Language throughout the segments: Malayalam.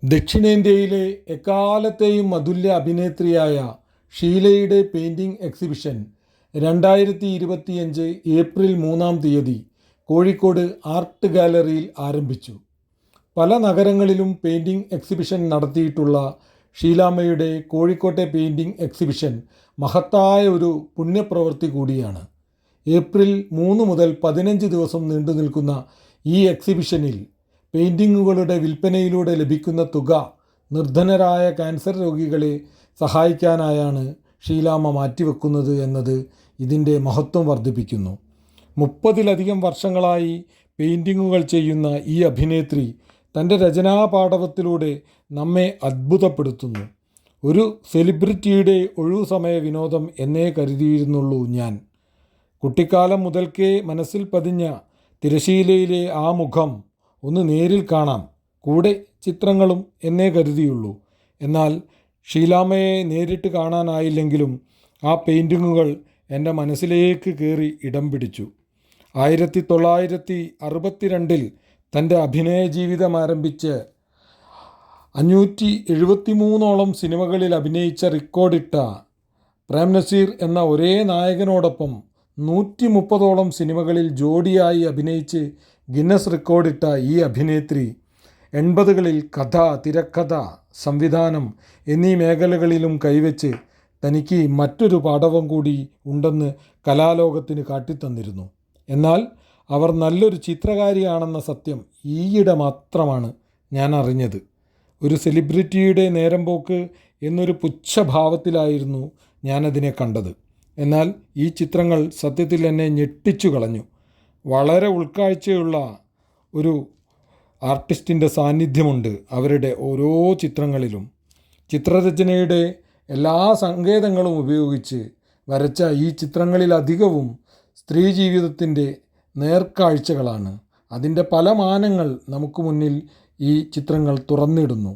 ദക്ഷിണേന്ത്യയിലെ എക്കാലത്തെയും അതുല്യ അഭിനേത്രിയായ ഷീലയുടെ പെയിൻറ്റിംഗ് എക്സിബിഷൻ 2025 ഏപ്രിൽ 3-ാം തീയതി കോഴിക്കോട് ആർട്ട് ഗാലറിയിൽ ആരംഭിച്ചു. പല നഗരങ്ങളിലും പെയിൻറ്റിംഗ് എക്സിബിഷൻ നടത്തിയിട്ടുള്ള ഷീലാമ്മയുടെ കോഴിക്കോട്ടെ പെയിൻറ്റിംഗ് എക്സിബിഷൻ മഹത്തായ ഒരു പുണ്യപ്രവൃത്തി കൂടിയാണ്. ഏപ്രിൽ 3 മുതൽ 15 ദിവസം നീണ്ടു നിൽക്കുന്ന ഈ എക്സിബിഷനിൽ പെയിൻറ്റിങ്ങുകളുടെ വിൽപ്പനയിലൂടെ ലഭിക്കുന്ന തുക നിർധനരായ ക്യാൻസർ രോഗികളെ സഹായിക്കാനായാണ് ഷീലാമ്മ മാറ്റിവെക്കുന്നത് എന്നത് ഇതിൻ്റെ മഹത്വം വർദ്ധിപ്പിക്കുന്നു. 30-ലധികം വർഷങ്ങളായി പെയിൻറ്റിങ്ങുകൾ ചെയ്യുന്ന ഈ അഭിനേത്രി തൻ്റെ രചനാപാടവത്തിലൂടെ നമ്മെ അത്ഭുതപ്പെടുത്തുന്നു. ഒരു സെലിബ്രിറ്റിയുടെ ഒഴിവു സമയ വിനോദം എന്നേ കരുതിയിരുന്നുള്ളൂ ഞാൻ. കുട്ടിക്കാലം മുതൽക്കേ മനസ്സിൽ പതിഞ്ഞ തിരശീലയിലെ ആ മുഖം ഒന്ന് നേരിൽ കാണാം, കൂടെ ചിത്രങ്ങളും എന്നേ കരുതിയുള്ളൂ. എന്നാൽ ഷീലാമ്മയെ നേരിട്ട് കാണാനായില്ലെങ്കിലും ആ പെയിൻറ്റിങ്ങുകൾ എൻ്റെ മനസ്സിലേക്ക് കയറി ഇടം പിടിച്ചു. 1962 തൻ്റെ അഭിനയ ജീവിതം ആരംഭിച്ച് 573ഓളം സിനിമകളിൽ അഭിനയിച്ച റെക്കോർഡിട്ട പ്രേംനസീർ എന്ന ഒരേ നായകനോടൊപ്പം 130ഓളം സിനിമകളിൽ ജോഡിയായി അഭിനയിച്ച് ഗിന്നസ് റെക്കോർഡിട്ട ഈ അഭിനേത്രി 80കളിൽ കഥ, തിരക്കഥ, സംവിധാനം എന്നീ മേഖലകളിലും കൈവച്ച് തനിക്ക് മറ്റൊരു പാടവം കൂടി ഉണ്ടെന്ന് കലാലോകത്തിന് കാട്ടിത്തന്നിരുന്നു. എന്നാൽ അവർ നല്ലൊരു ചിത്രകാരിയാണെന്ന സത്യം ഈയിടെ മാത്രമാണ് ഞാൻ അറിഞ്ഞത്. ഒരു സെലിബ്രിറ്റിയുടെ നേരം പോക്ക് എന്നൊരു പുച്ഛഭാവത്തിലായിരുന്നു ഞാനതിനെ കണ്ടത്. എന്നാൽ ഈ ചിത്രങ്ങൾ സത്യത്തിൽ എന്നെ ഞെട്ടിച്ചു കളഞ്ഞു. വളരെ ഉൾക്കാഴ്ചയുള്ള ഒരു ആർട്ടിസ്റ്റിൻ്റെ സാന്നിധ്യമുണ്ട് അവരുടെ ഓരോ ചിത്രങ്ങളിലും. ചിത്രരചനയുടെ എല്ലാ സങ്കേതങ്ങളും ഉപയോഗിച്ച് വരച്ച ഈ ചിത്രങ്ങളിലധികവും സ്ത്രീ ജീവിതത്തിൻ്റെ നേർക്കാഴ്ചകളാണ്. അതിൻ്റെ പല മാനങ്ങൾ നമുക്ക് മുന്നിൽ ഈ ചിത്രങ്ങൾ തുറന്നിടുന്നു.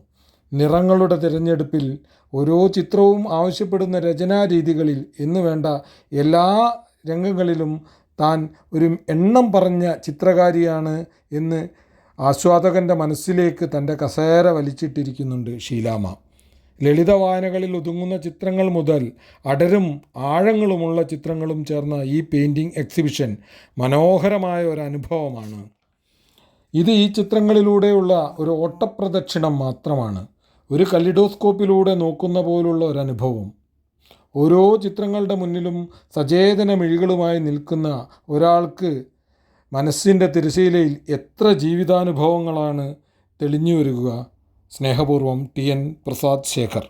നിറങ്ങളുടെ തിരഞ്ഞെടുപ്പിൽ, ഓരോ ചിത്രവും ആവശ്യപ്പെടുന്ന രചനാരീതികളിൽ എന്നു വേണ്ട എല്ലാ രംഗങ്ങളിലും താൻ ഒരു എണ്ണം പറഞ്ഞ ചിത്രകാരിയാണ് എന്ന് ആസ്വാദകൻ്റെ മനസ്സിലേക്ക് തൻ്റെ കസേര വലിച്ചിട്ടിരിക്കുന്നുണ്ട് ഷീലാമ്മ. ലളിത വായനകളിൽ ഒതുങ്ങുന്ന ചിത്രങ്ങൾ മുതൽ അടരും ആഴങ്ങളുമുള്ള ചിത്രങ്ങളും ചേർന്ന ഈ പെയിൻറ്റിംഗ് എക്സിബിഷൻ മനോഹരമായ ഒരു അനുഭവമാണ്. ഇത് ഈ ചിത്രങ്ങളിലൂടെയുള്ള ഒരു ഓട്ടപ്രദക്ഷിണം മാത്രമാണ്. ഒരു കലിഡോസ്കോപ്പിലൂടെ നോക്കുന്ന പോലുള്ള ഒരനുഭവം. ഓരോ ചിത്രങ്ങളുടെ മുന്നിലും സചേതന മിഴികളുമായി നിൽക്കുന്ന ഒരാൾക്ക് മനസ്സിൻ്റെ തിരശീലയിൽ എത്ര ജീവിതാനുഭവങ്ങളാണ് തെളിഞ്ഞു വരിക. സ്നേഹപൂർവ്വം TN പ്രസാദ് ശേഖർ.